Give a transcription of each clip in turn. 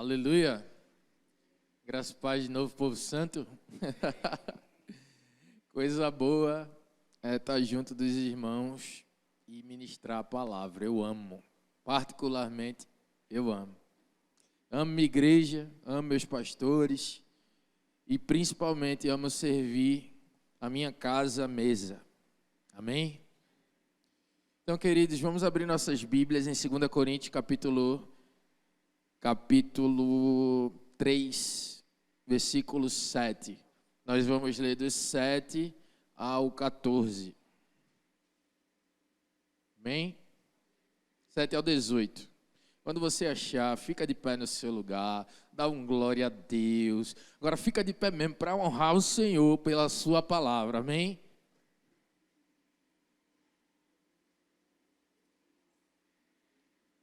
Aleluia. Graças e paz de novo, povo santo. Coisa boa é estar junto dos irmãos e ministrar a palavra. Eu amo. Particularmente, eu amo. Amo minha igreja, amo meus pastores e principalmente amo servir a minha casa, a mesa. Amém? Então, queridos, vamos abrir nossas Bíblias em 2 Coríntios, capítulo 3, versículo 7. Nós vamos ler do 7 ao 14. Amém? 7 ao 18. Quando você achar, fica de pé no seu lugar, dá um glória a Deus. Agora fica de pé mesmo para honrar o Senhor pela sua palavra. Amém?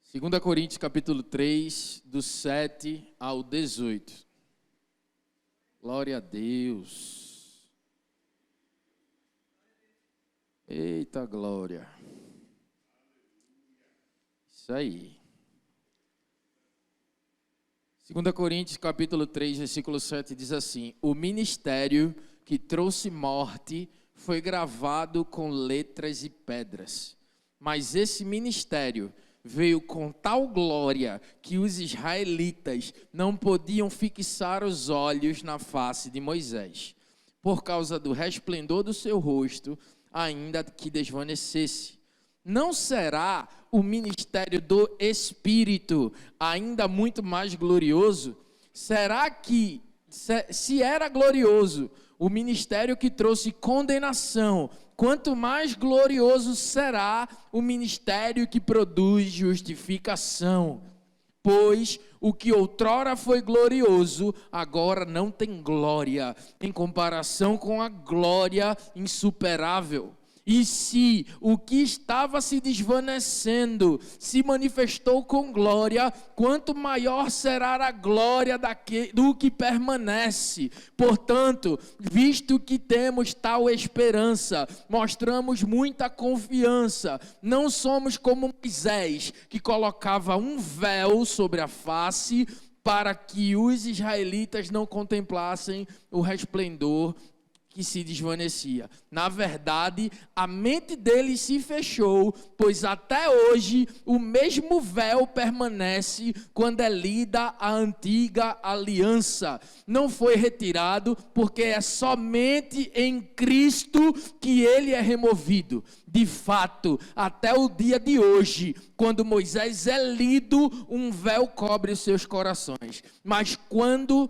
Segunda Coríntios, capítulo 3, do 7 ao 18. Glória a Deus. Eita glória. Isso aí. 2 Coríntios, capítulo 3, versículo 7, diz assim: O ministério que trouxe morte foi gravado com letras e pedras, mas esse ministério veio com tal glória que os israelitas não podiam fixar os olhos na face de Moisés, por causa do resplendor do seu rosto, ainda que desvanecesse. Não será o ministério do Espírito ainda muito mais glorioso? Será que, se era glorioso o ministério que trouxe condenação, quanto mais glorioso será o ministério que produz justificação? Pois o que outrora foi glorioso, agora não tem glória, em comparação com a glória insuperável. E se o que estava se desvanecendo se manifestou com glória, quanto maior será a glória do que permanece. Portanto, visto que temos tal esperança, mostramos muita confiança. Não somos como Moisés, que colocava um véu sobre a face para que os israelitas não contemplassem o resplendor que se desvanecia. Na verdade, a mente deles se fechou, pois até hoje o mesmo véu permanece quando é lida a antiga aliança. Não foi retirado, porque é somente em Cristo que ele é removido. De fato, até o dia de hoje, quando Moisés é lido, um véu cobre os seus corações. Mas quando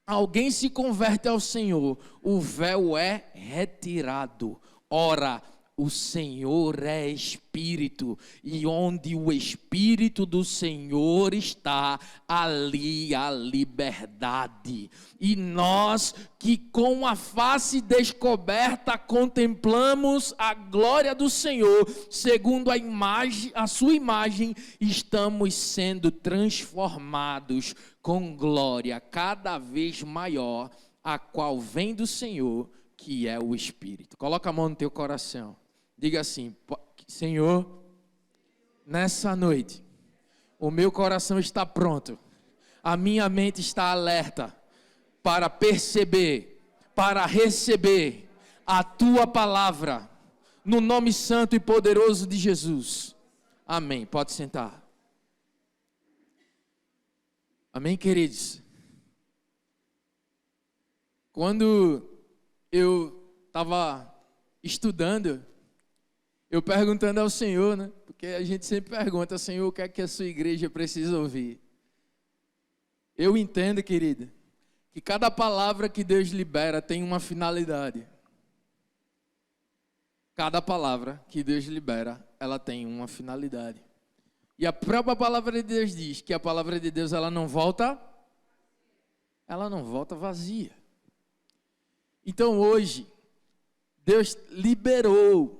alguém se converte ao Senhor, o véu é retirado. Ora, o Senhor é Espírito, e onde o Espírito do Senhor está, ali há liberdade. E nós que com a face descoberta contemplamos a glória do Senhor, segundo a sua imagem, estamos sendo transformados com glória cada vez maior, a qual vem do Senhor, que é o Espírito. Coloca a mão no teu coração. Diga assim: Senhor, nessa noite, o meu coração está pronto, a minha mente está alerta para perceber, para receber a tua palavra, no nome santo e poderoso de Jesus. Amém. Pode sentar. Amém, queridos? Quando eu estava estudando, eu perguntando ao Senhor, né? Porque a gente sempre pergunta: Senhor, o que é que a sua igreja precisa ouvir? Eu entendo, querida, que cada palavra que Deus libera tem uma finalidade. Cada palavra que Deus libera, ela tem uma finalidade. E a própria palavra de Deus diz que a palavra de Deus, ela não volta vazia. Então hoje, Deus liberou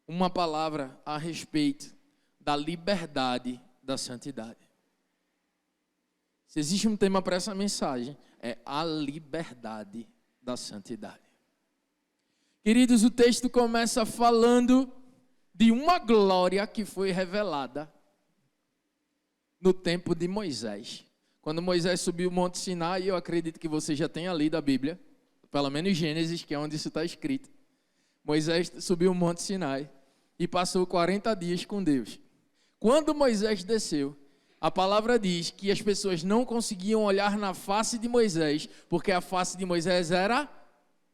uma palavra a respeito da liberdade da santidade. Se existe um tema para essa mensagem, é a liberdade da santidade. Queridos, o texto começa falando de uma glória que foi revelada no tempo de Moisés. Quando Moisés subiu o Monte Sinai, eu acredito que você já tenha lido a Bíblia, pelo menos Gênesis, que é onde isso está escrito. Moisés subiu o Monte Sinai e passou 40 dias com Deus. Quando Moisés desceu, a palavra diz que as pessoas não conseguiam olhar na face de Moisés, porque a face de Moisés era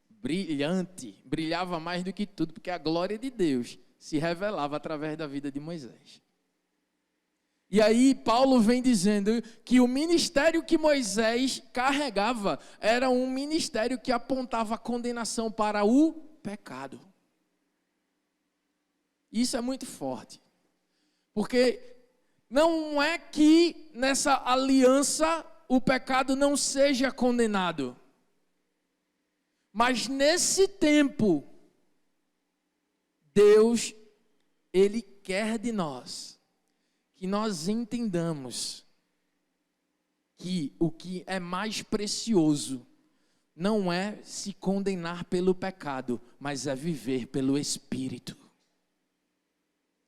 brilhante, brilhava mais do que tudo, porque a glória de Deus se revelava através da vida de Moisés. E aí Paulo vem dizendo que o ministério que Moisés carregava era um ministério que apontava a condenação para o pecado. Isso é muito forte, porque não é que nessa aliança o pecado não seja condenado, mas nesse tempo, Deus, Ele quer de nós que nós entendamos que o que é mais precioso não é se condenar pelo pecado, mas é viver pelo Espírito.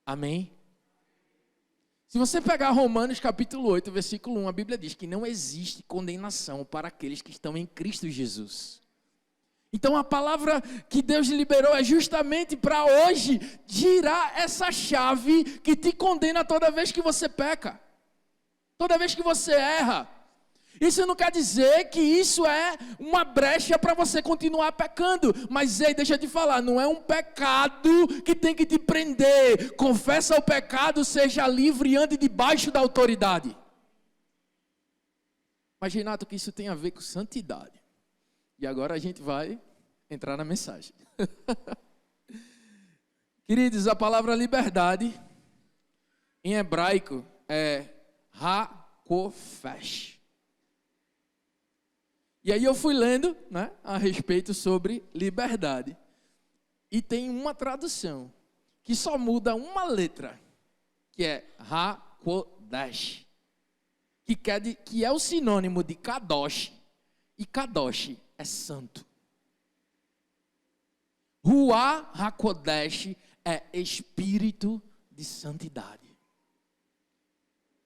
Amém? Se você pegar Romanos capítulo 8, versículo 1, a Bíblia diz que não existe condenação para aqueles que estão em Cristo Jesus. Então a palavra que Deus liberou é justamente para hoje girar essa chave que te condena toda vez que você peca, toda vez que você erra. Isso não quer dizer que isso é uma brecha para você continuar pecando, mas ei, deixa eu te falar, não é um pecado que tem que te prender. Confessa o pecado, seja livre e ande debaixo da autoridade. Mas Renato, que isso tem a ver com santidade. E agora a gente vai entrar na mensagem. Queridos, a palavra liberdade em hebraico é hakofesh. E aí eu fui lendo, né, a respeito sobre liberdade. E tem uma tradução que só muda uma letra, que é hakodesh, que é o sinônimo de kadosh, e kadosh é santo. Ruach HaKodesh é espírito de santidade.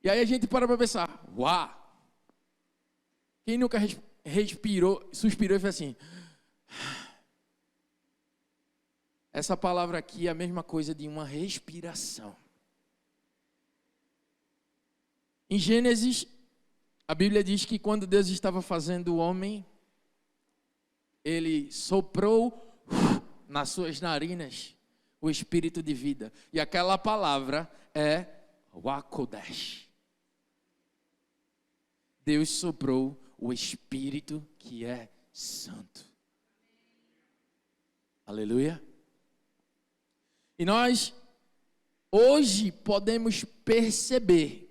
E aí a gente para pensar, uau! Quem nunca respirou, suspirou e fez assim? Essa palavra aqui é a mesma coisa de uma respiração. Em Gênesis, a Bíblia diz que quando Deus estava fazendo o homem, Ele soprou nas suas narinas o espírito de vida. E aquela palavra é Wakodesh. Deus soprou o espírito que é santo. Aleluia. E nós hoje podemos perceber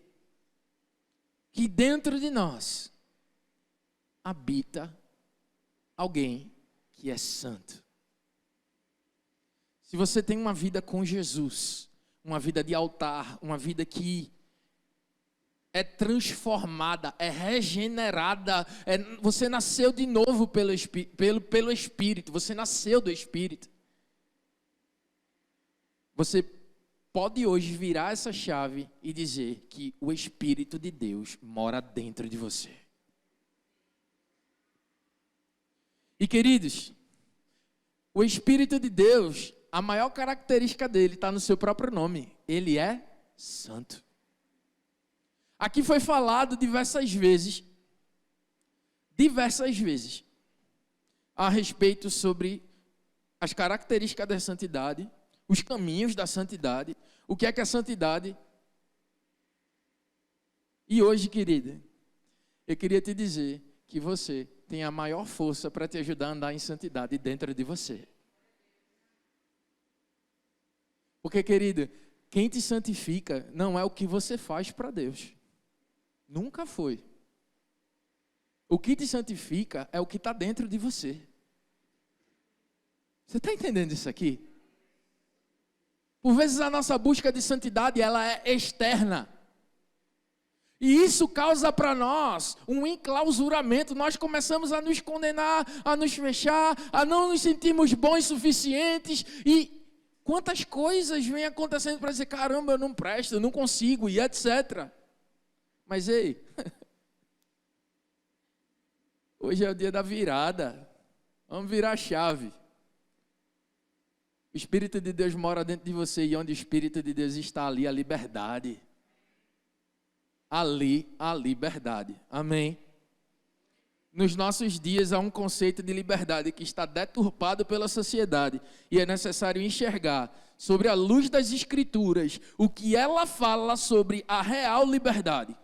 que dentro de nós habita alguém que é santo. Se você tem uma vida com Jesus, uma vida de altar, uma vida que é transformada, é regenerada, você nasceu de novo pelo Espírito, você nasceu do Espírito. Você pode hoje virar essa chave e dizer que o Espírito de Deus mora dentro de você. E queridos, o Espírito de Deus, a maior característica dele está no seu próprio nome. Ele é santo. Aqui foi falado diversas vezes, a respeito sobre as características da santidade, os caminhos da santidade, o que é a santidade. E hoje, querida, eu queria te dizer que você tem a maior força para te ajudar a andar em santidade dentro de você. Porque, querida, quem te santifica não é o que você faz para Deus. Nunca foi. O que te santifica é o que está dentro de você. Você está entendendo isso aqui? Por vezes a nossa busca de santidade, ela é externa. E isso causa para nós um enclausuramento. Nós começamos a nos condenar, a nos fechar, a não nos sentirmos bons o suficientes. E quantas coisas vêm acontecendo para dizer, caramba, eu não presto, eu não consigo, e etc. Mas ei, hoje é o dia da virada. Vamos virar a chave. O Espírito de Deus mora dentro de você e onde o Espírito de Deus está, ali a liberdade. Ali a liberdade. Amém? Nos nossos dias há um conceito de liberdade que está deturpado pela sociedade e é necessário enxergar, sobre a luz das Escrituras, o que ela fala sobre a real liberdade.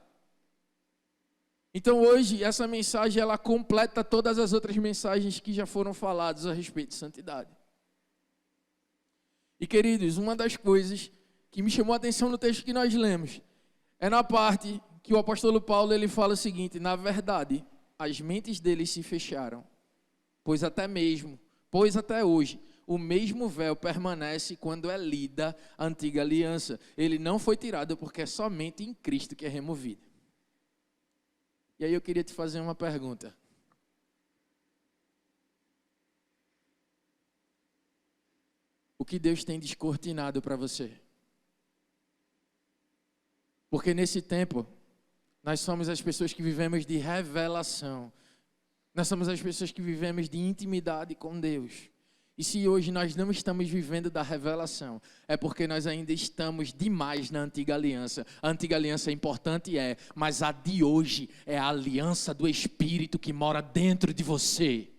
Então hoje essa mensagem ela completa todas as outras mensagens que já foram faladas a respeito de santidade. E queridos, uma das coisas que me chamou a atenção no texto que nós lemos é na parte que o apóstolo Paulo ele fala o seguinte: na verdade, as mentes deles se fecharam, pois até hoje, o mesmo véu permanece quando é lida a antiga aliança. Ele não foi tirado porque é somente em Cristo que é removido. E aí eu queria te fazer uma pergunta. O que Deus tem descortinado para você? Porque nesse tempo, nós somos as pessoas que vivemos de revelação. Nós somos as pessoas que vivemos de intimidade com Deus. E se hoje nós não estamos vivendo da revelação, é porque nós ainda estamos demais na antiga aliança. A antiga aliança é importante, mas a de hoje é a aliança do Espírito que mora dentro de você.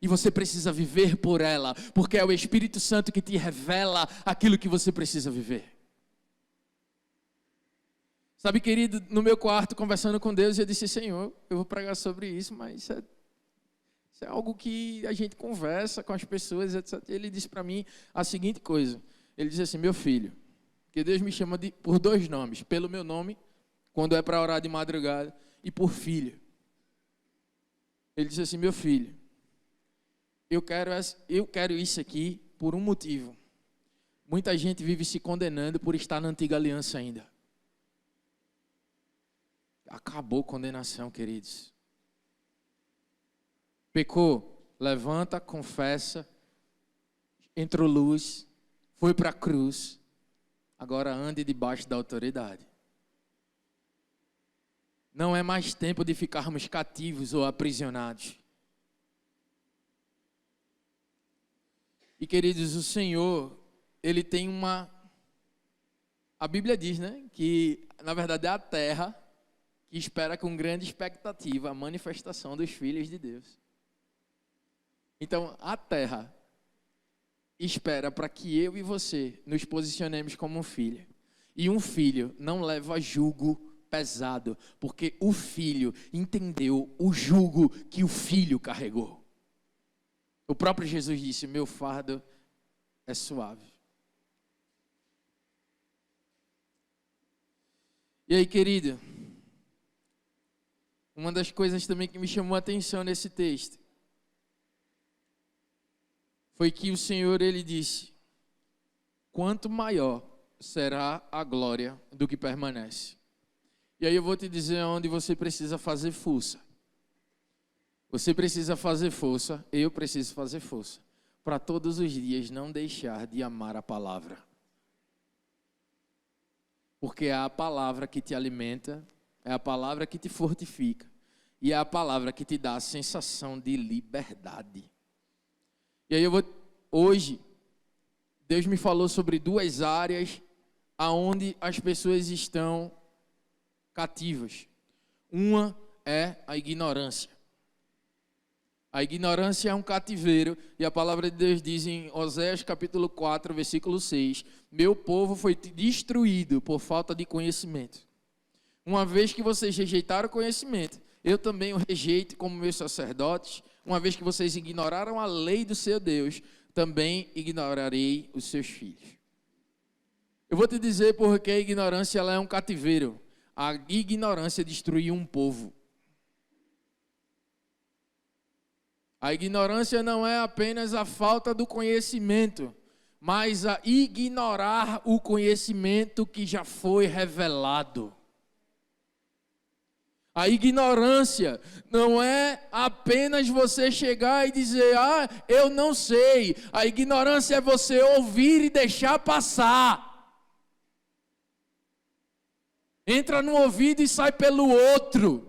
E você precisa viver por ela, porque é o Espírito Santo que te revela aquilo que você precisa viver. Sabe, querido, no meu quarto, conversando com Deus, eu disse: Senhor, eu vou pregar sobre isso, mas isso é algo que a gente conversa com as pessoas, etc. Ele disse para mim a seguinte coisa. Ele disse assim: meu filho, que Deus me chama por 2 nomes, pelo meu nome, quando é para orar de madrugada, e por filho. Ele disse assim: meu filho, eu quero isso aqui por um motivo. Muita gente vive se condenando por estar na antiga aliança ainda. Acabou condenação, queridos. Pecou, levanta, confessa, entrou luz, foi para a cruz, agora ande debaixo da autoridade. Não é mais tempo de ficarmos cativos ou aprisionados. E queridos, o Senhor, Ele tem a Bíblia diz, né, que na verdade é a terra que espera com grande expectativa a manifestação dos filhos de Deus. Então, a terra espera para que eu e você nos posicionemos como um filho. E um filho não leva jugo pesado, porque o filho entendeu o jugo que o filho carregou. O próprio Jesus disse: meu fardo é suave. E aí, querido, uma das coisas também que me chamou a atenção nesse texto foi que o Senhor, Ele disse: quanto maior será a glória do que permanece. E aí eu vou te dizer onde você precisa fazer força. Você precisa fazer força, eu preciso fazer força, para todos os dias não deixar de amar a palavra. Porque é a palavra que te alimenta, é a palavra que te fortifica, e é a palavra que te dá a sensação de liberdade. E aí hoje, Deus me falou sobre 2 áreas aonde as pessoas estão cativas. Uma é a ignorância. A ignorância é um cativeiro, e a palavra de Deus diz em Oséias capítulo 4, versículo 6, meu povo foi destruído por falta de conhecimento. Uma vez que vocês rejeitaram o conhecimento, eu também o rejeito como meus sacerdotes. Uma vez que vocês ignoraram a lei do seu Deus, também ignorarei os seus filhos. Eu vou te dizer porque a ignorância ela é um cativeiro. A ignorância destruiu um povo. A ignorância não é apenas a falta do conhecimento, mas a ignorar o conhecimento que já foi revelado. A ignorância não é apenas você chegar e dizer: eu não sei. A ignorância é você ouvir e deixar passar. Entra no ouvido e sai pelo outro.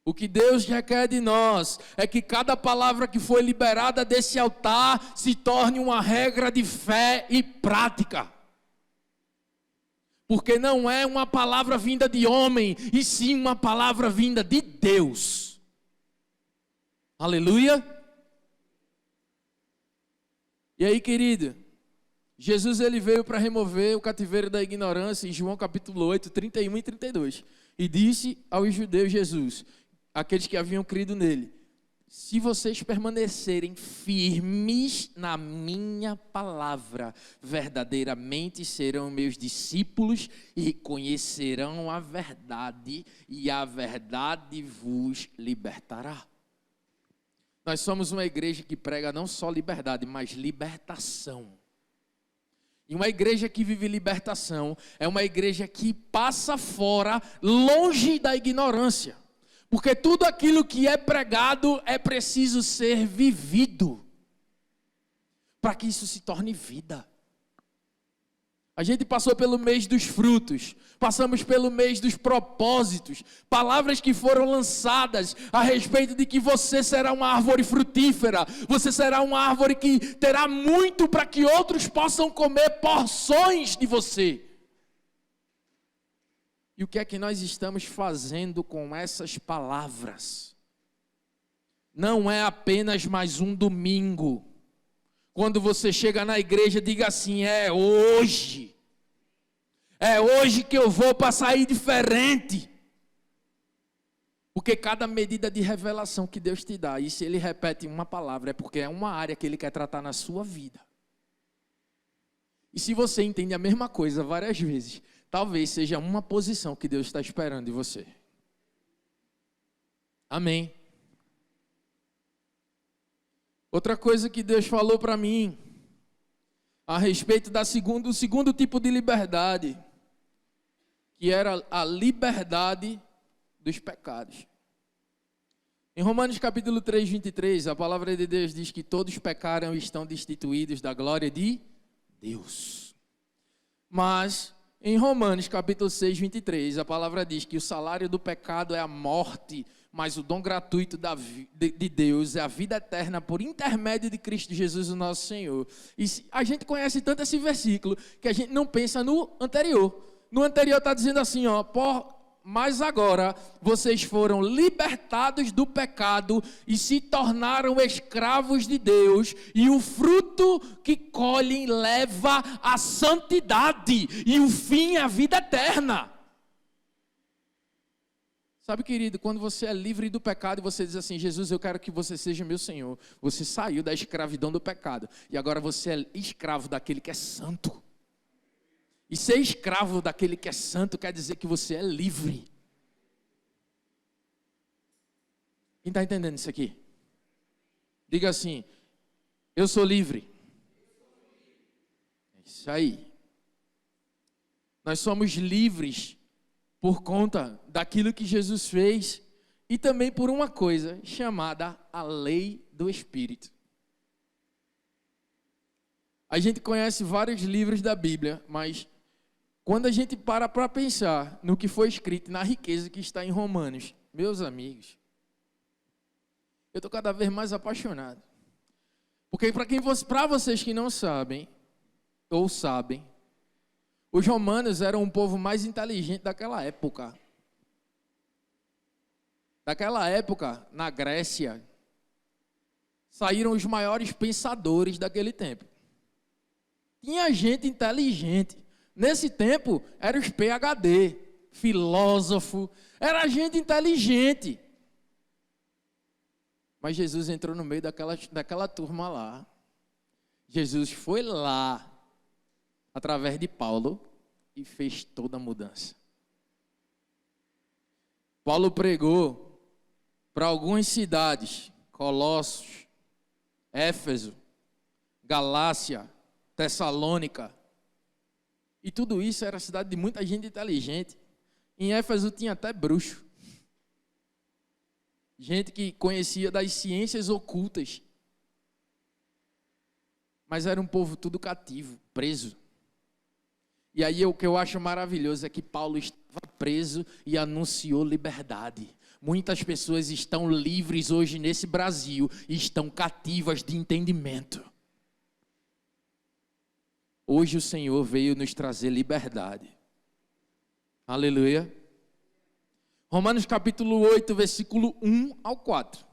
O que Deus requer de nós é que cada palavra que foi liberada desse altar se torne uma regra de fé e prática. Porque não é uma palavra vinda de homem, e sim uma palavra vinda de Deus. Aleluia. E aí, querido, Jesus ele veio para remover o cativeiro da ignorância em João capítulo 8, 31 e 32. E disse aos judeus Jesus, aqueles que haviam crido nele: se vocês permanecerem firmes na minha palavra, verdadeiramente serão meus discípulos e conhecerão a verdade, e a verdade vos libertará. Nós somos uma igreja que prega não só liberdade, mas libertação. E uma igreja que vive libertação é uma igreja que passa fora, longe da ignorância. Porque tudo aquilo que é pregado é preciso ser vivido, para que isso se torne vida. A gente passou pelo mês dos frutos, passamos pelo mês dos propósitos, palavras que foram lançadas a respeito de que você será uma árvore frutífera, você será uma árvore que terá muito para que outros possam comer porções de você. E o que é que nós estamos fazendo com essas palavras? Não é apenas mais um domingo. Quando você chega na igreja, diga assim: é hoje. É hoje que eu vou para sair diferente. Porque cada medida de revelação que Deus te dá, e se Ele repete uma palavra, é porque é uma área que Ele quer tratar na sua vida. E se você entende a mesma coisa várias vezes, talvez seja uma posição que Deus está esperando de você. Amém. Outra coisa que Deus falou para mim, a respeito do segundo tipo de liberdade, que era a liberdade dos pecados. Em Romanos capítulo 3, 23, a palavra de Deus diz que todos pecaram e estão destituídos da glória de Deus. Mas em Romanos capítulo 6, 23, a palavra diz que o salário do pecado é a morte, mas o dom gratuito de Deus é a vida eterna por intermédio de Cristo Jesus, o nosso Senhor. E a gente conhece tanto esse versículo que a gente não pensa no anterior. No anterior está dizendo assim, ó: mas agora vocês foram libertados do pecado e se tornaram escravos de Deus, e o fruto que colhem leva à santidade, e o fim é a vida eterna. Sabe, querido, quando você é livre do pecado e você diz assim: Jesus, eu quero que você seja meu Senhor. Você saiu da escravidão do pecado e agora você é escravo daquele que é santo. E ser escravo daquele que é santo quer dizer que você é livre. Quem está entendendo isso aqui? Diga assim: eu sou livre. É isso aí. Nós somos livres por conta daquilo que Jesus fez e também por uma coisa chamada a lei do Espírito. A gente conhece vários livros da Bíblia, mas quando a gente para pensar no que foi escrito, na riqueza que está em Romanos, meus amigos, eu estou cada vez mais apaixonado. Porque para vocês que não sabem, ou sabem, os romanos eram um povo mais inteligente daquela época. Daquela época, na Grécia, saíram os maiores pensadores daquele tempo. Tinha gente inteligente. Nesse tempo, eram os PhD, filósofo, era gente inteligente. Mas Jesus entrou no meio daquela turma lá. Jesus foi lá, através de Paulo, e fez toda a mudança. Paulo pregou para algumas cidades: Colossos, Éfeso, Galácia, Tessalônica. E tudo isso era cidade de muita gente inteligente. Em Éfeso tinha até bruxo. Gente que conhecia das ciências ocultas. Mas era um povo tudo cativo, preso. E aí o que eu acho maravilhoso é que Paulo estava preso e anunciou liberdade. Muitas pessoas estão livres hoje nesse Brasil e estão cativas de entendimento. Hoje o Senhor veio nos trazer liberdade. Aleluia. Romanos capítulo 8, versículo 1 ao 4.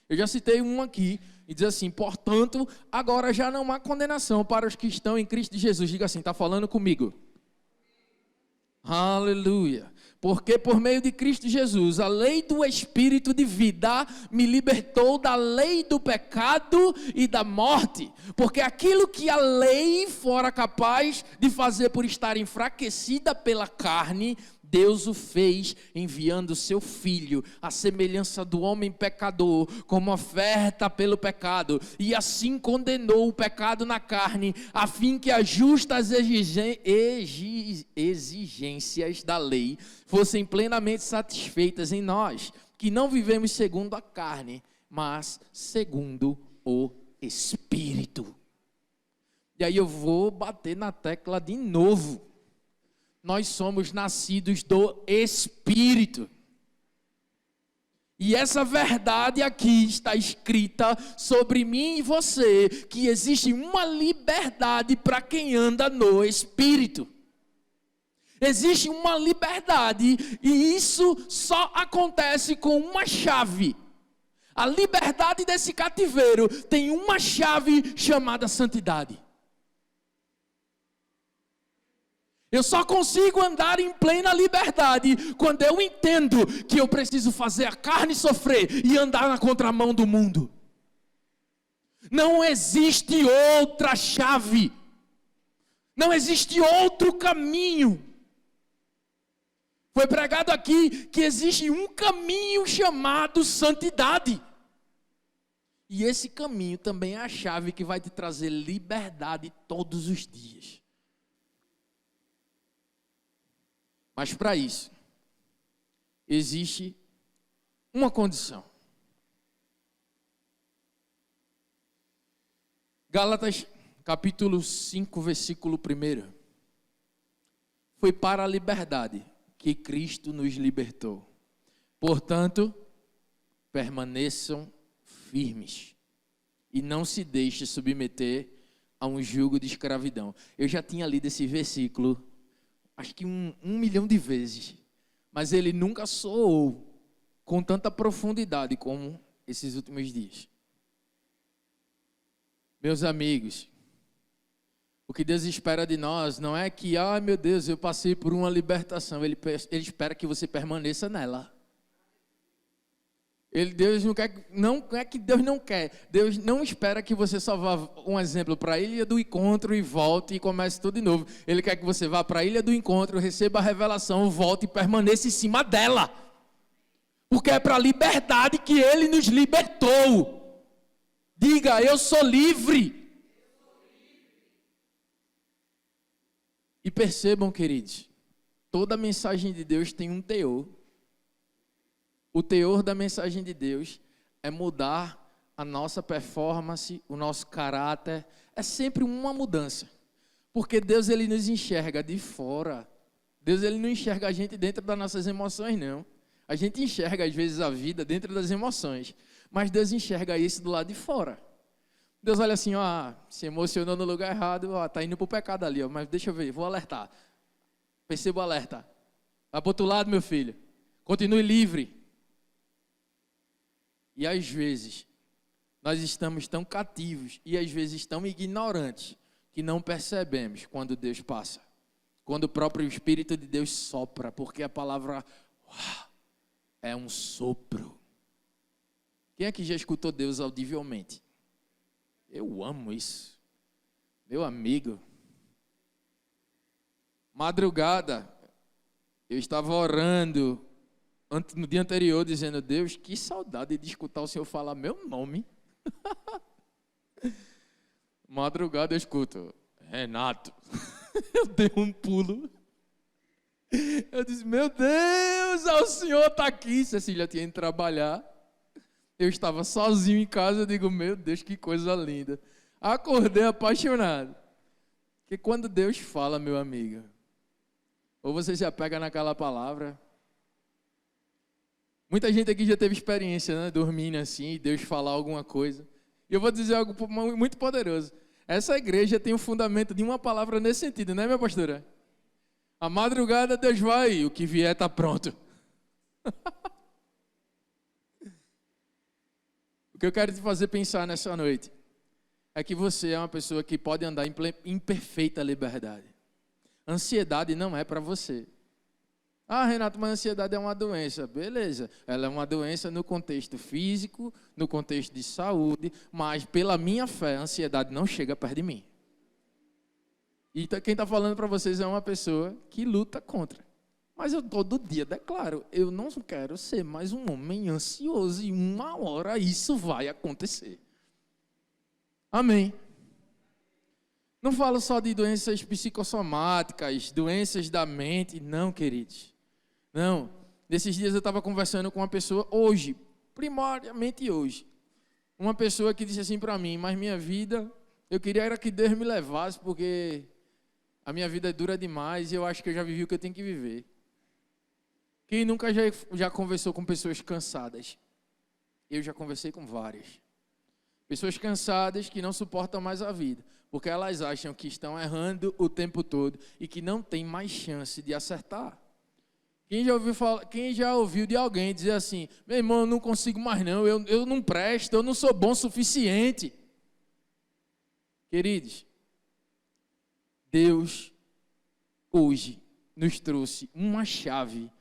Eu já citei um aqui e diz assim: portanto, agora já não há condenação para os que estão em Cristo Jesus. Diga assim, está falando comigo? Aleluia. Porque por meio de Cristo Jesus, a lei do Espírito de vida me libertou da lei do pecado e da morte. Porque aquilo que a lei fora capaz de fazer por estar enfraquecida pela carne, Deus o fez enviando seu Filho, à semelhança do homem pecador, como oferta pelo pecado, e assim condenou o pecado na carne, a fim que as justas exigências da lei fossem plenamente satisfeitas em nós, que não vivemos segundo a carne, mas segundo o Espírito. E aí eu vou bater na tecla de novo. Nós somos nascidos do Espírito. E essa verdade aqui está escrita sobre mim e você, que existe uma liberdade para quem anda no Espírito. Existe uma liberdade e isso só acontece com uma chave. A liberdade desse cativeiro tem uma chave chamada santidade. Eu só consigo andar em plena liberdade quando eu entendo que eu preciso fazer a carne sofrer e andar na contramão do mundo. Não existe outra chave. Não existe outro caminho. Foi pregado aqui que existe um caminho chamado santidade. E esse caminho também é a chave que vai te trazer liberdade todos os dias. Mas para isso, existe uma condição. Gálatas, capítulo 5, versículo 1. Foi para a liberdade que Cristo nos libertou. Portanto, permaneçam firmes e não se deixem submeter a um jugo de escravidão. Eu já tinha lido esse versículo acho que um milhão de vezes, mas ele nunca soou com tanta profundidade como esses últimos dias. Meus amigos, o que Deus espera de nós não é que, meu Deus, eu passei por uma libertação. Ele espera que você permaneça nela. Deus não é que Deus não quer. Deus não espera que você só vá, um exemplo, para a ilha do encontro e volte e comece tudo de novo. Ele quer que você vá para a ilha do encontro, receba a revelação, volte e permaneça em cima dela. Porque é para a liberdade que Ele nos libertou. Diga, eu sou livre. E percebam, queridos, toda a mensagem de Deus tem um teor. O teor da mensagem de Deus é mudar a nossa performance, o nosso caráter. É sempre uma mudança. Porque Deus, Ele nos enxerga de fora. Deus, Ele não enxerga a gente dentro das nossas emoções, não. A gente enxerga, às vezes, a vida dentro das emoções. Mas Deus enxerga isso do lado de fora. Deus olha assim, se emocionou no lugar errado, está indo para o pecado ali, mas deixa eu ver, vou alertar. Perceba o alerta. Vai para o outro lado, meu filho. Continue livre. E às vezes, nós estamos tão cativos e às vezes tão ignorantes que não percebemos quando Deus passa. Quando o próprio Espírito de Deus sopra, porque a palavra é um sopro. Quem aqui já escutou Deus audivelmente? Eu amo isso. Meu amigo. Madrugada, eu estava orando no dia anterior, dizendo, Deus, que saudade de escutar o Senhor falar meu nome. Madrugada eu escuto, Renato. Eu dei um pulo. Eu disse, meu Deus, o Senhor está aqui. Cecília tinha ido trabalhar. Eu estava sozinho em casa, eu digo, meu Deus, que coisa linda. Acordei apaixonado. Porque quando Deus fala, meu amigo, Ou você se apega naquela palavra. Muita gente aqui já teve experiência, né? Dormindo assim, e Deus falar alguma coisa. E eu vou dizer algo muito poderoso. Essa igreja tem um fundamento de uma palavra nesse sentido, né, minha pastora? A madrugada Deus vai, o que vier está pronto. O que eu quero te fazer pensar nessa noite é que você é uma pessoa que pode andar em perfeita liberdade. Ansiedade não é para você. Ah, Renato, mas a ansiedade é uma doença. Beleza, ela é uma doença no contexto físico, no contexto de saúde, mas pela minha fé, a ansiedade não chega perto de mim. E quem está falando para vocês é uma pessoa que luta contra. Mas eu todo dia declaro, eu não quero ser mais um homem ansioso e uma hora isso vai acontecer. Amém. Não falo só de doenças psicossomáticas, doenças da mente, não, queridos. Não, nesses dias eu estava conversando com uma pessoa hoje, primariamente hoje. Uma pessoa que disse assim para mim, mas minha vida, eu queria era que Deus me levasse, porque a minha vida é dura demais e eu acho que eu já vivi o que eu tenho que viver. Quem nunca já conversou com pessoas cansadas? Eu já conversei com várias. Pessoas cansadas que não suportam mais a vida, porque elas acham que estão errando o tempo todo e que não tem mais chance de acertar. Quem já ouviu de alguém dizer assim, meu irmão, eu não consigo mais não, eu não presto, eu não sou bom o suficiente. Queridos, Deus hoje nos trouxe uma chave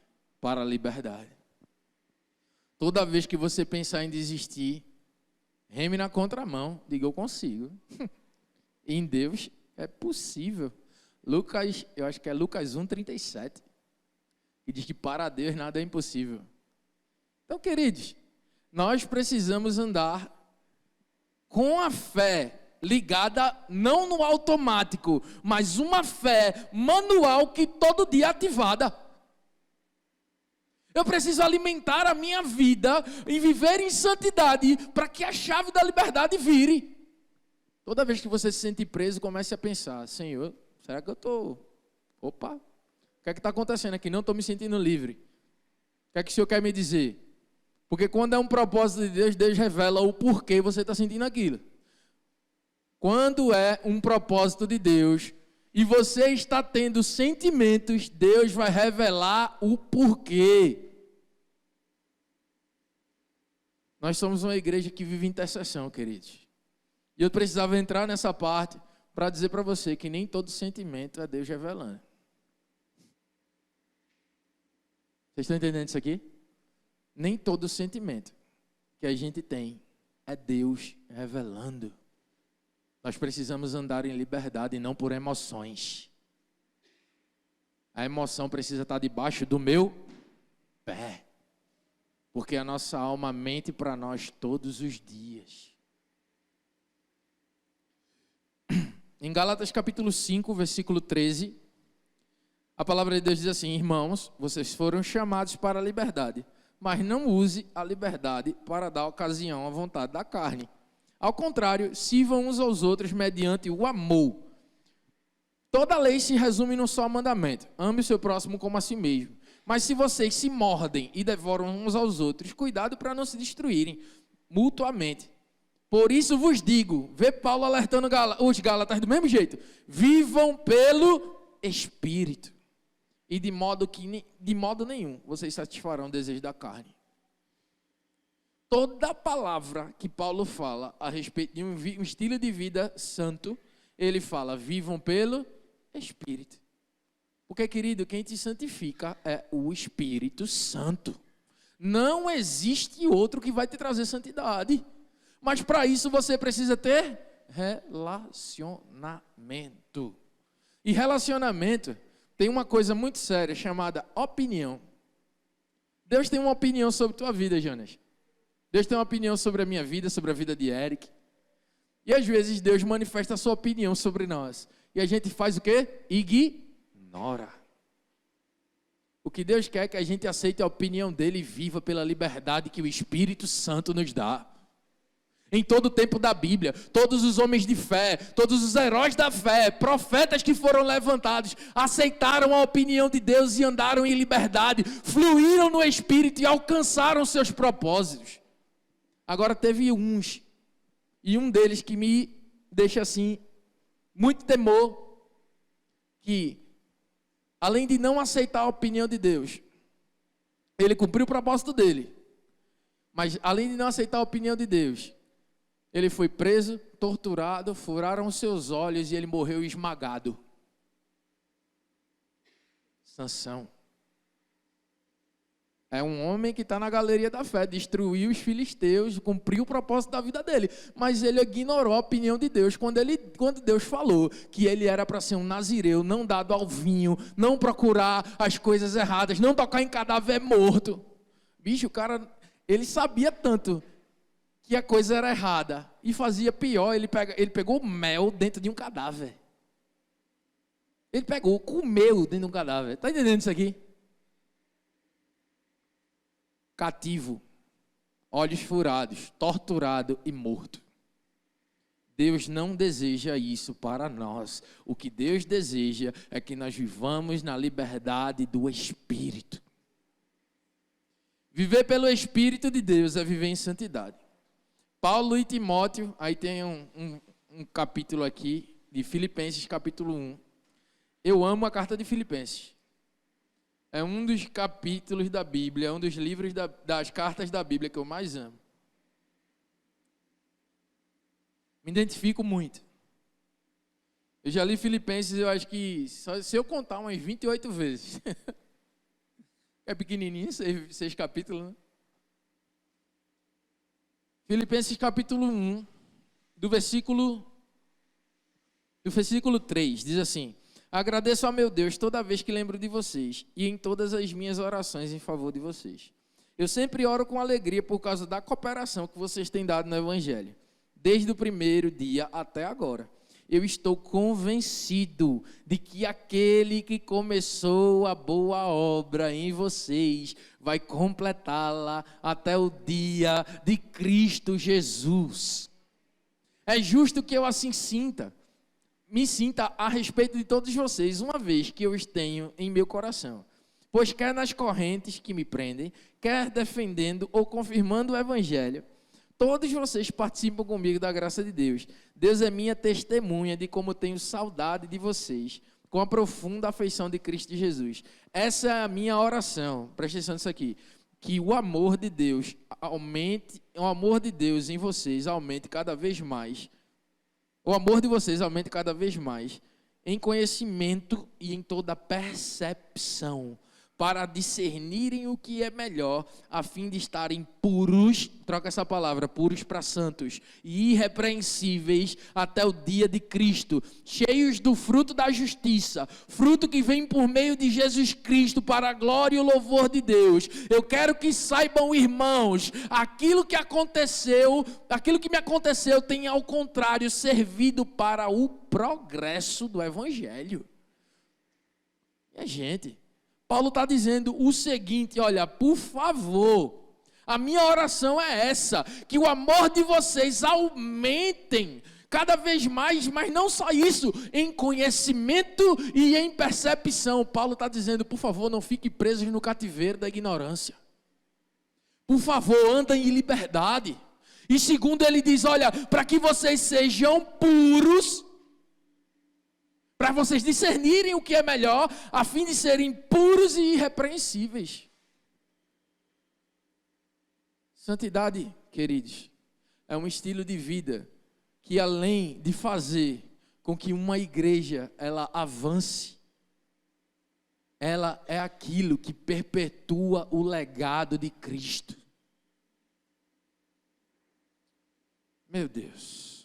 para a liberdade. Toda vez que você pensar em desistir, reme na contramão, diga eu consigo. Em Deus é possível. Eu acho que é Lucas 1:37, que diz que para Deus nada é impossível. Então, queridos, nós precisamos andar com a fé ligada não no automático, mas uma fé manual que todo dia é ativada. Eu preciso alimentar a minha vida e viver em santidade para que a chave da liberdade vire. Toda vez que você se sente preso, comece a pensar, Senhor, será que eu estou... Opa, o que é que está acontecendo aqui? Não estou me sentindo livre. O que é que o Senhor quer me dizer? Porque quando é um propósito de Deus, Deus revela o porquê você está sentindo aquilo. Quando é um propósito de Deus e você está tendo sentimentos, Deus vai revelar o porquê. Nós somos uma igreja que vive intercessão, queridos. E eu precisava entrar nessa parte para dizer para você que nem todo sentimento é Deus revelando. Vocês estão entendendo isso aqui? Nem todo sentimento que a gente tem é Deus revelando. Nós precisamos andar em liberdade e não por emoções. A emoção precisa estar debaixo do meu pé. Porque a nossa alma mente para nós todos os dias. Em Gálatas capítulo 5, versículo 13, a palavra de Deus diz assim, irmãos, vocês foram chamados para a liberdade, mas não use a liberdade para dar ocasião à vontade da carne. Ao contrário, sirvam uns aos outros mediante o amor. Toda lei se resume num só mandamento, ame o seu próximo como a si mesmo. Mas se vocês se mordem e devoram uns aos outros, cuidado para não se destruírem mutuamente. Por isso vos digo, vê Paulo alertando os Gálatas do mesmo jeito, vivam pelo Espírito. E de modo nenhum vocês satisfarão o desejo da carne. Toda palavra que Paulo fala a respeito de um estilo de vida santo, ele fala, vivam pelo Espírito. Porque, querido, quem te santifica é o Espírito Santo. Não existe outro que vai te trazer santidade. Mas para isso você precisa ter relacionamento. E relacionamento tem uma coisa muito séria chamada opinião. Deus tem uma opinião sobre a tua vida, Jonas. Deus tem uma opinião sobre a minha vida, sobre a vida de Eric. E às vezes Deus manifesta a sua opinião sobre nós. E a gente faz o quê? Ignora. O que Deus quer é que a gente aceite a opinião dele e viva pela liberdade que o Espírito Santo nos dá. Em todo o tempo da Bíblia, todos os homens de fé, todos os heróis da fé, profetas que foram levantados, aceitaram a opinião de Deus e andaram em liberdade, fluíram no Espírito e alcançaram seus propósitos. Agora teve uns, e um deles que me deixa assim, muito temor, que além de não aceitar a opinião de Deus, ele cumpriu o propósito dele, mas além de não aceitar a opinião de Deus, ele foi preso, torturado, furaram os seus olhos e ele morreu esmagado. Sansão. É um homem que está na galeria da fé, destruiu os filisteus, cumpriu o propósito da vida dele. Mas ele ignorou a opinião de Deus quando Deus falou que ele era para ser um nazireu, não dado ao vinho, não procurar as coisas erradas, não tocar em cadáver morto. Bicho, o cara, ele sabia tanto que a coisa era errada e fazia pior, ele pegou mel dentro de um cadáver. Ele comeu dentro de um cadáver. Está entendendo isso aqui? Cativo, olhos furados, torturado e morto. Deus não deseja isso para nós. O que Deus deseja é que nós vivamos na liberdade do Espírito. Viver pelo Espírito de Deus é viver em santidade. Paulo e Timóteo, aí tem um capítulo aqui, de Filipenses capítulo 1. Eu amo a carta de Filipenses. É um dos capítulos da Bíblia, é um dos livros das cartas da Bíblia que eu mais amo. Me identifico muito. Eu já li Filipenses, eu acho que, se eu contar umas 28 vezes. É pequenininho, 6 capítulos, né? Filipenses capítulo 1, do versículo 3, diz assim: agradeço ao meu Deus toda vez que lembro de vocês e em todas as minhas orações em favor de vocês. Eu sempre oro com alegria por causa da cooperação que vocês têm dado no Evangelho, desde o primeiro dia até agora. Eu estou convencido de que aquele que começou a boa obra em vocês vai completá-la até o dia de Cristo Jesus. É justo que eu assim me sinta a respeito de todos vocês, uma vez que eu os tenho em meu coração. Pois quer nas correntes que me prendem, quer defendendo ou confirmando o Evangelho, todos vocês participam comigo da graça de Deus. Deus é minha testemunha de como tenho saudade de vocês, com a profunda afeição de Cristo Jesus. Essa é a minha oração, presta atenção nisso aqui, que o amor de Deus em vocês aumente cada vez mais, o amor de vocês aumente cada vez mais, em conhecimento e em toda percepção, para discernirem o que é melhor, a fim de estarem puros, troca essa palavra, puros para santos, e irrepreensíveis até o dia de Cristo, cheios do fruto da justiça, fruto que vem por meio de Jesus Cristo, para a glória e o louvor de Deus. Eu quero que saibam, irmãos, aquilo que me aconteceu tem ao contrário servido para o progresso do Evangelho. E gente, Paulo está dizendo o seguinte, olha, por favor, a minha oração é essa, que o amor de vocês aumentem cada vez mais, mas não só isso, em conhecimento e em percepção. Paulo está dizendo, por favor, não fiquem presos no cativeiro da ignorância. Por favor, andem em liberdade. E segundo, ele diz, olha, para que vocês sejam puros, para vocês discernirem o que é melhor, a fim de serem puros e irrepreensíveis. Santidade, queridos, é um estilo de vida que, além de fazer com que uma igreja ela avance, ela é aquilo que perpetua o legado de Cristo. Meu Deus.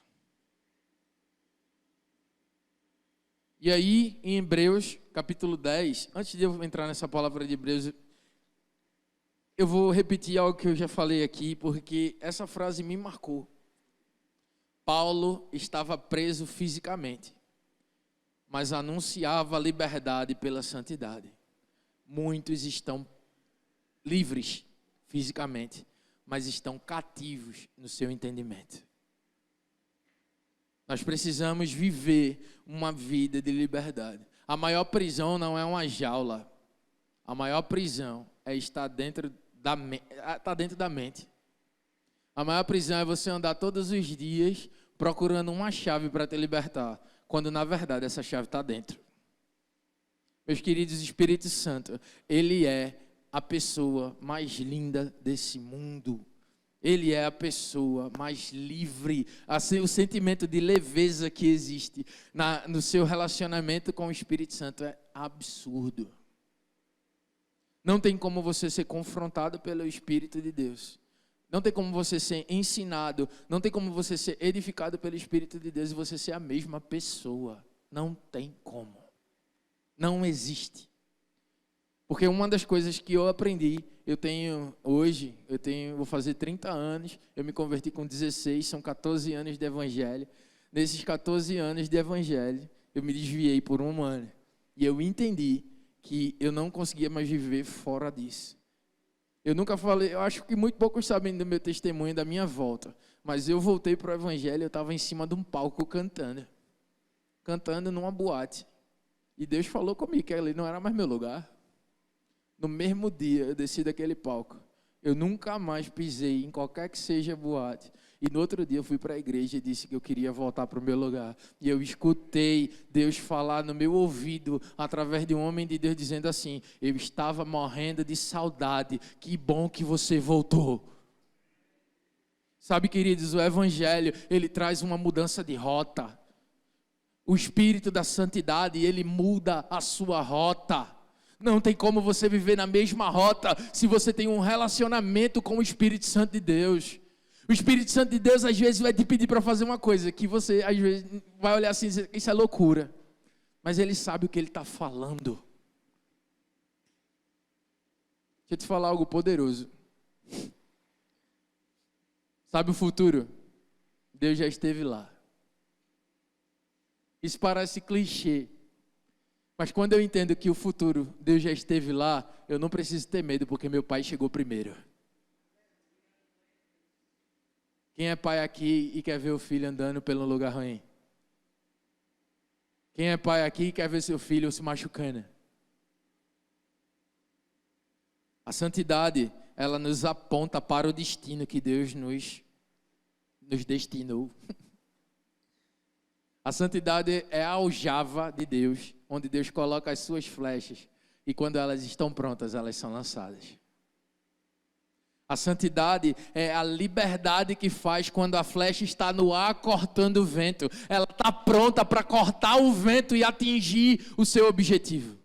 E aí, em Hebreus, capítulo 10, antes de eu entrar nessa palavra de Hebreus, eu vou repetir algo que eu já falei aqui, porque essa frase me marcou. Paulo estava preso fisicamente, mas anunciava a liberdade pela santidade. Muitos estão livres fisicamente, mas estão cativos no seu entendimento. Nós precisamos viver uma vida de liberdade. A maior prisão não é uma jaula. A maior prisão é estar dentro da mente. A maior prisão é você andar todos os dias procurando uma chave para te libertar, quando na verdade essa chave está dentro. Meus queridos, o Espírito Santo, ele é a pessoa mais linda desse mundo. Ele é a pessoa mais livre. Assim, o sentimento de leveza que existe no seu relacionamento com o Espírito Santo é absurdo. Não tem como você ser confrontado pelo Espírito de Deus. Não tem como você ser ensinado. Não tem como você ser edificado pelo Espírito de Deus e você ser a mesma pessoa. Não tem como. Não existe. Porque uma das coisas que eu aprendi, vou fazer 30 anos, eu me converti com 16, são 14 anos de evangelho. Nesses 14 anos de evangelho, eu me desviei por um ano. E eu entendi que eu não conseguia mais viver fora disso. Eu nunca falei, eu acho que muito poucos sabem do meu testemunho, da minha volta. Mas eu voltei para o evangelho, eu estava em cima de um palco cantando numa boate. E Deus falou comigo que ali não era mais meu lugar. No mesmo dia, eu desci daquele palco. Eu nunca mais pisei em qualquer que seja boate. E no outro dia eu fui para a igreja e disse que eu queria voltar para o meu lugar. E eu escutei Deus falar no meu ouvido, através de um homem de Deus, dizendo assim: eu estava morrendo de saudade, que bom que você voltou. Sabe, queridos, o Evangelho, ele traz uma mudança de rota. O Espírito da Santidade, ele muda a sua rota. Não tem como você viver na mesma rota se você tem um relacionamento com o Espírito Santo de Deus. O Espírito Santo de Deus às vezes vai te pedir para fazer uma coisa que você às vezes vai olhar assim e dizer, isso é loucura. Mas ele sabe o que ele está falando. Deixa eu te falar algo poderoso. Sabe o futuro? Deus já esteve lá. Isso parece clichê. Mas quando eu entendo que o futuro, Deus já esteve lá, eu não preciso ter medo, porque meu pai chegou primeiro. Quem é pai aqui e quer ver o filho andando pelo lugar ruim? Quem é pai aqui e quer ver seu filho se machucando? A santidade, ela nos aponta para o destino que Deus nos destinou. A santidade é a aljava de Deus, onde Deus coloca as suas flechas, e quando elas estão prontas, elas são lançadas. A santidade é a liberdade que faz quando a flecha está no ar cortando o vento. Ela está pronta para cortar o vento e atingir o seu objetivo.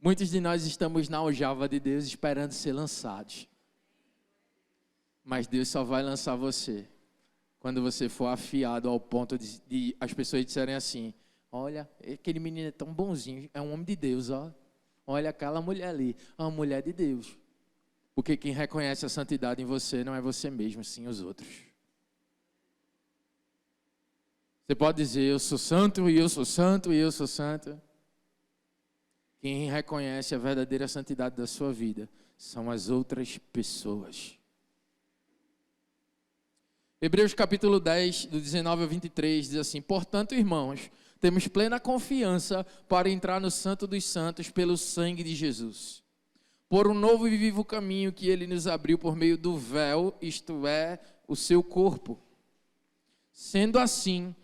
Muitos de nós estamos na aljava de Deus esperando ser lançados. Mas Deus só vai lançar você quando você for afiado ao ponto de as pessoas disserem assim: olha, aquele menino é tão bonzinho, é um homem de Deus, ó. Olha aquela mulher ali, é uma mulher de Deus. Porque quem reconhece a santidade em você não é você mesmo, sim os outros. Você pode dizer, eu sou santo, e eu sou santo, e eu sou santo. Quem reconhece a verdadeira santidade da sua vida são as outras pessoas. Hebreus capítulo 10, do 19 ao 23, diz assim: portanto, irmãos, temos plena confiança para entrar no Santo dos Santos pelo sangue de Jesus, por um novo e vivo caminho que ele nos abriu por meio do véu, isto é, o seu corpo. Sendo assim,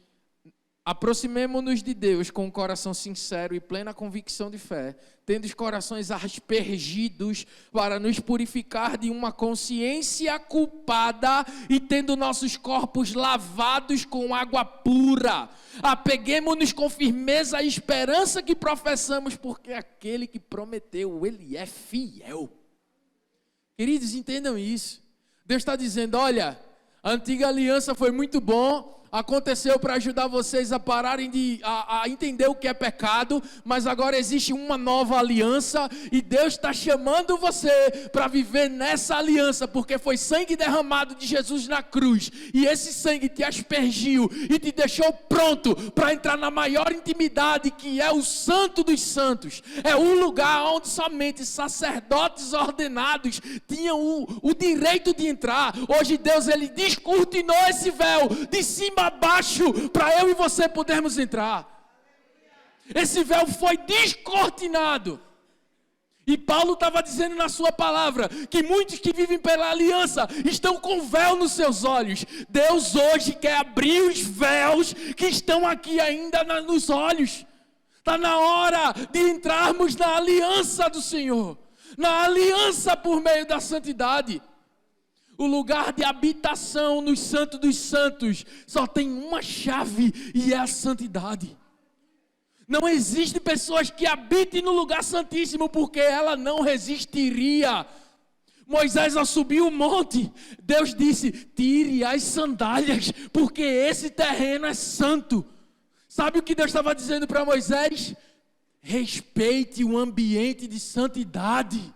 aproximemo-nos de Deus com um coração sincero e plena convicção de fé, tendo os corações aspergidos para nos purificar de uma consciência culpada e tendo nossos corpos lavados com água pura. Apeguemo-nos com firmeza à esperança que professamos, porque aquele que prometeu, ele é fiel. Queridos, entendam isso. Deus está dizendo, olha, a antiga aliança foi muito bom, aconteceu para ajudar vocês a pararem a entender o que é pecado, mas agora existe uma nova aliança e Deus está chamando você para viver nessa aliança, porque foi sangue derramado de Jesus na cruz e esse sangue te aspergiu e te deixou pronto para entrar na maior intimidade, que é o Santo dos Santos. É um lugar onde somente sacerdotes ordenados tinham o direito de entrar. Hoje Deus, ele descortinou esse véu de cima a baixo para eu e você podermos entrar. Esse véu foi descortinado. E Paulo estava dizendo na sua palavra que muitos que vivem pela aliança estão com véu nos seus olhos. Deus hoje quer abrir os véus que estão aqui ainda nos olhos. Está na hora de entrarmos na aliança do Senhor, na aliança por meio da santidade. O lugar de habitação no Santo dos Santos só tem uma chave e é a santidade. Não existe pessoas que habitem no lugar santíssimo, porque ela não resistiria. Moisés, ao subir o monte, Deus disse: tire as sandálias, porque esse terreno é santo. Sabe o que Deus estava dizendo para Moisés? Respeite o ambiente de santidade.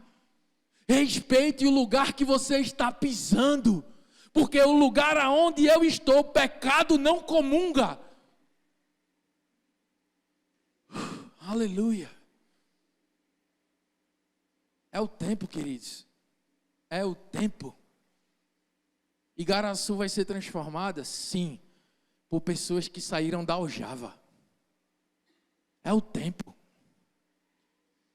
Respeite o lugar que você está pisando, porque o lugar aonde eu estou, o pecado não comunga. Aleluia. É o tempo, queridos. É o tempo. Igaraçu vai ser transformada? Sim, por pessoas que saíram da aljava. É o tempo.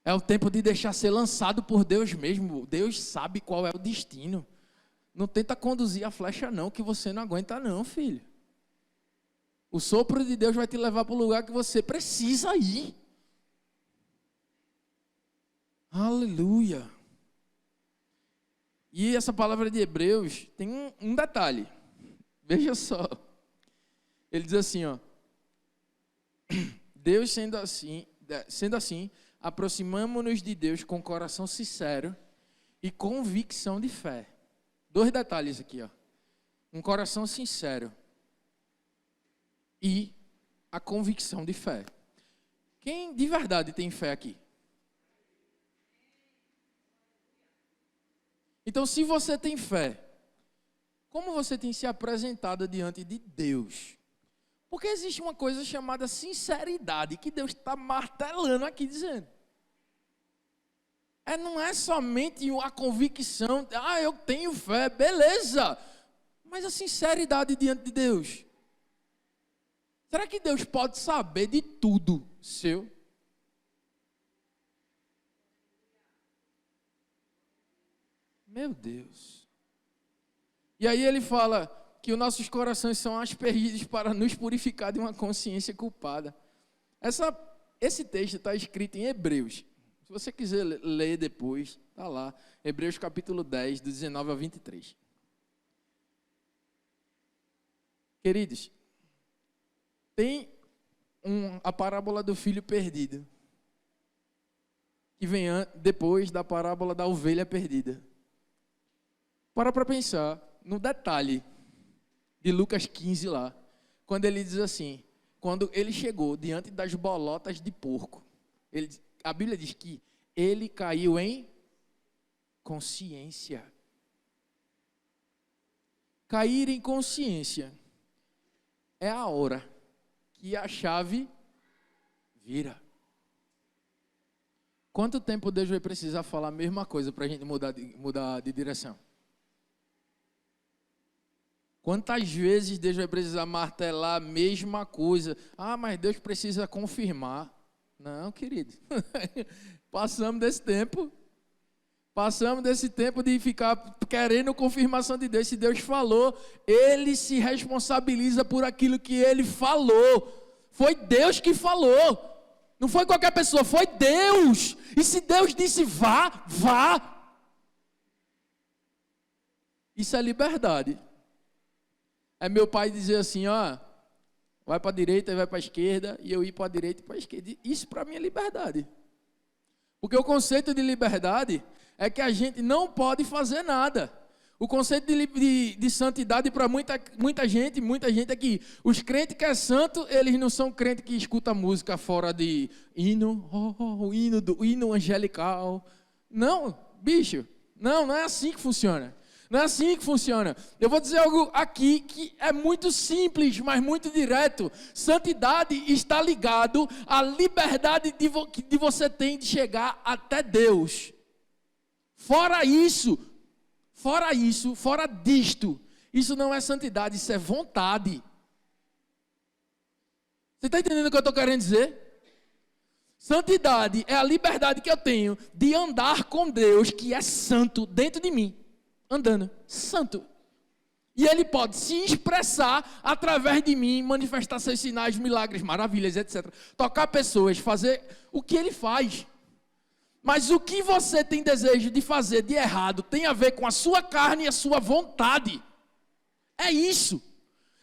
É o tempo de deixar ser lançado por Deus mesmo. Deus sabe qual é o destino. Não tenta conduzir a flecha não, que você não aguenta não, filho. O sopro de Deus vai te levar para o lugar que você precisa ir. Aleluia. E essa palavra de Hebreus tem um detalhe. Veja só. Ele diz assim, ó. Deus sendo assim, aproximamo-nos de Deus com coração sincero e convicção de fé. 2 detalhes aqui, ó. Um coração sincero e a convicção de fé. Quem de verdade tem fé aqui? Então, se você tem fé, como você tem se apresentado diante de Deus? Porque existe uma coisa chamada sinceridade, que Deus está martelando aqui, dizendo. Não é somente a convicção, eu tenho fé, beleza. Mas a sinceridade diante de Deus. Será que Deus pode saber de tudo seu? Meu Deus. E aí ele fala que os nossos corações são aspergidos para nos purificar de uma consciência culpada. Esse texto está escrito em Hebreus. Se você quiser ler depois, está lá. Hebreus capítulo 10, do 19 ao 23. Queridos, tem a parábola do filho perdido, que vem depois da parábola da ovelha perdida. Para pensar no detalhe de Lucas 15 lá, quando ele diz assim, quando ele chegou diante das bolotas de porco, a Bíblia diz que ele caiu em consciência. Cair em consciência é a hora que a chave vira. Quanto tempo Deus vai precisar falar a mesma coisa para a gente mudar de direção? Quantas vezes Deus vai precisar martelar a mesma coisa? Mas Deus precisa confirmar. Não, querido. Passamos desse tempo. Passamos desse tempo de ficar querendo confirmação de Deus. Se Deus falou, Ele se responsabiliza por aquilo que Ele falou. Foi Deus que falou. Não foi qualquer pessoa, foi Deus. E se Deus disse vá, vá. Isso é liberdade. É meu pai dizer assim, vai para a direita e vai para a esquerda, e eu ir para a direita e para a esquerda. Isso para mim é liberdade. Porque o conceito de liberdade é que a gente não pode fazer nada. O conceito de santidade para muita gente é que os crentes que é santo, eles não são crentes que escutam música fora de hino, hino angelical. Não, bicho, não é assim que funciona. Não é assim que funciona. Eu vou dizer algo aqui que é muito simples, mas muito direto. Santidade está ligado à liberdade que você tem de chegar até Deus. Fora disto, isso não é santidade, isso é vontade. Você está entendendo o que eu estou querendo dizer? Santidade é a liberdade que eu tenho de andar com Deus, que é santo, dentro de mim. Andando, santo. E Ele pode se expressar através de mim, manifestar seus sinais, milagres, maravilhas, etc. Tocar pessoas, fazer o que Ele faz. Mas o que você tem desejo de fazer de errado tem a ver com a sua carne e a sua vontade. É isso.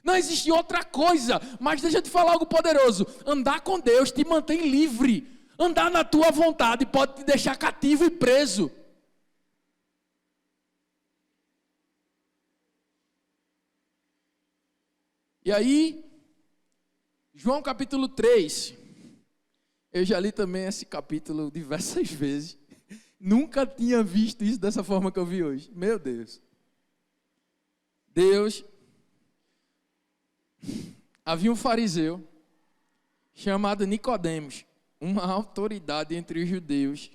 Não existe outra coisa. Mas deixa eu te falar algo poderoso. Andar com Deus te mantém livre. Andar na tua vontade pode te deixar cativo e preso. E aí, João capítulo 3, eu já li também esse capítulo diversas vezes, nunca tinha visto isso dessa forma que eu vi hoje, meu Deus. Havia um fariseu chamado Nicodemos, uma autoridade entre os judeus.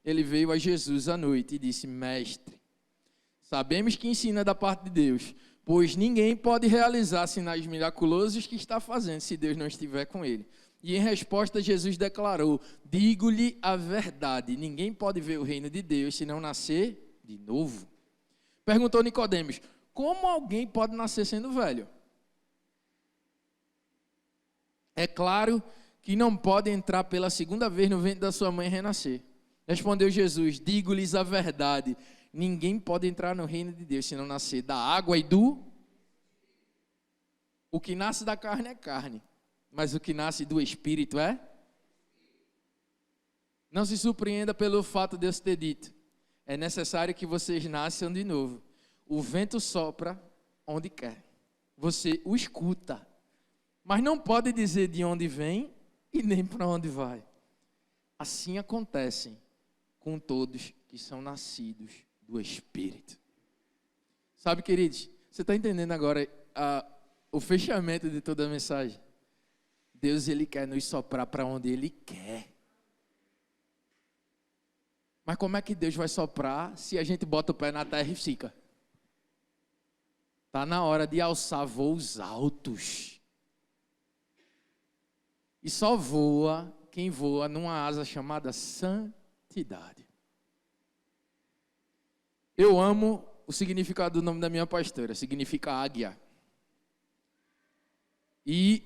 Ele veio a Jesus à noite e disse: Mestre, sabemos que ensina da parte de Deus, pois ninguém pode realizar sinais miraculosos que está fazendo se Deus não estiver com ele. E em resposta Jesus declarou: digo-lhe a verdade, ninguém pode ver o reino de Deus se não nascer de novo. Perguntou Nicodemos: como alguém pode nascer sendo velho? É claro que não pode entrar pela segunda vez no ventre da sua mãe e renascer. Respondeu Jesus: digo-lhes a verdade, ninguém pode entrar no reino de Deus se não nascer da água e do... O que nasce da carne é carne, mas o que nasce do Espírito é... Não se surpreenda pelo fato de Deus ter dito: é necessário que vocês nasçam de novo. O vento sopra onde quer. Você o escuta, mas não pode dizer de onde vem e nem para onde vai. Assim acontece com todos que são nascidos do Espírito. Sabe, queridos, você está entendendo agora o fechamento de toda a mensagem? Deus, Ele quer nos soprar para onde Ele quer. Mas como é que Deus vai soprar se a gente bota o pé na terra e fica? Está na hora de alçar voos altos. E só voa quem voa numa asa chamada santidade. Eu amo o significado do nome da minha pastora, significa águia. E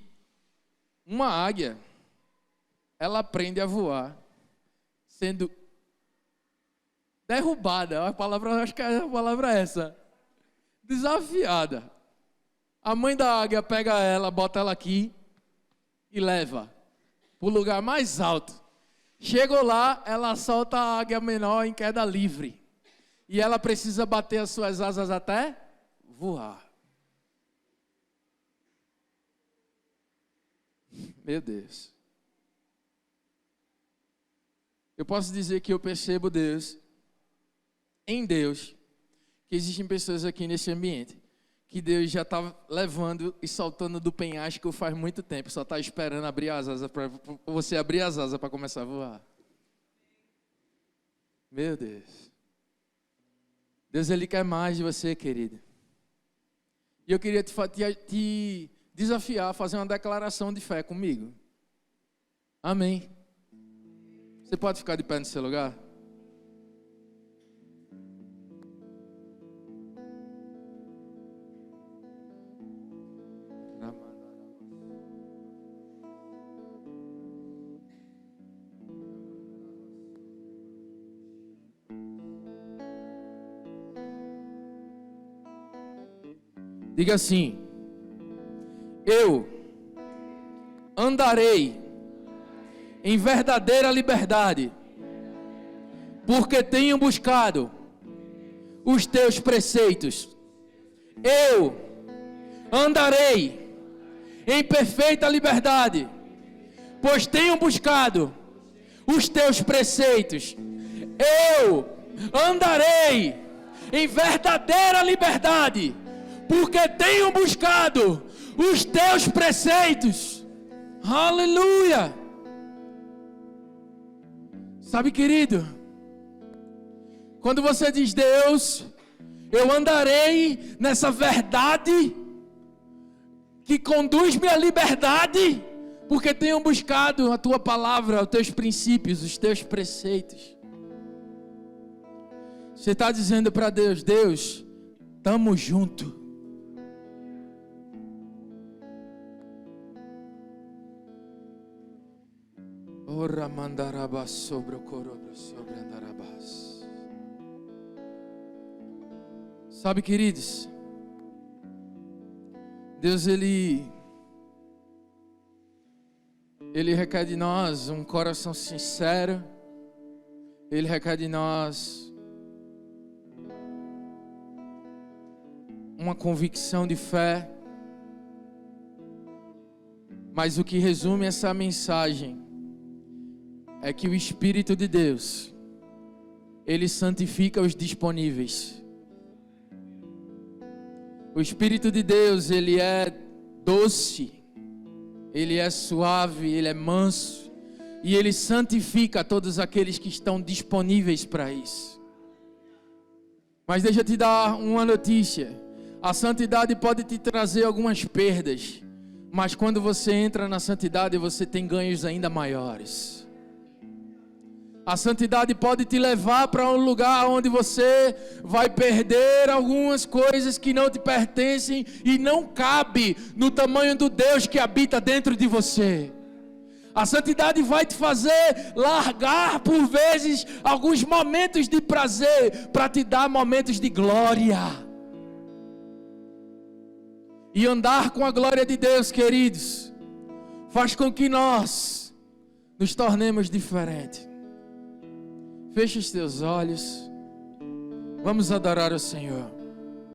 uma águia, ela aprende a voar sendo derrubada, a palavra, acho que a palavra é essa, desafiada. A mãe da águia pega ela, bota ela aqui e leva para o lugar mais alto. Chegou lá, ela solta a águia menor em queda livre. E ela precisa bater as suas asas até voar. Meu Deus. Eu posso dizer que eu percebo Deus, em Deus, que existem pessoas aqui nesse ambiente, que Deus já está levando e soltando do penhasco faz muito tempo, só está esperando abrir as asas para você abrir as asas para começar a voar. Meu Deus. Deus, Ele quer mais de você, querido. E eu queria te desafiar a fazer uma declaração de fé comigo. Amém. Você pode ficar de pé no seu lugar? Diga assim: eu andarei em verdadeira liberdade, porque tenho buscado os teus preceitos. Eu andarei em perfeita liberdade, pois tenho buscado os teus preceitos. Eu andarei em verdadeira liberdade, porque tenho buscado os teus preceitos. Aleluia! Sabe, querido, quando você diz: Deus, eu andarei nessa verdade que conduz-me à liberdade, porque tenho buscado a tua palavra, os teus princípios, os teus preceitos. Você está dizendo para Deus: Deus, estamos juntos. Ora mandaraba sobre o corobro, sobre andarabás. Sabe, queridos, Deus, Ele requer de nós um coração sincero. Ele requer de nós uma convicção de fé. Mas o que resume essa mensagem é que o Espírito de Deus, Ele santifica os disponíveis. O Espírito de Deus, Ele é doce, Ele é suave, Ele é manso, e Ele santifica todos aqueles que estão disponíveis para isso. Mas deixa eu te dar uma notícia: a santidade pode te trazer algumas perdas, mas quando você entra na santidade, você tem ganhos ainda maiores. A santidade pode te levar para um lugar onde você vai perder algumas coisas que não te pertencem e não cabe no tamanho do Deus que habita dentro de você. A santidade vai te fazer largar por vezes alguns momentos de prazer para te dar momentos de glória. E andar com a glória de Deus, queridos, faz com que nós nos tornemos diferentes. Feche os teus olhos. Vamos adorar o Senhor.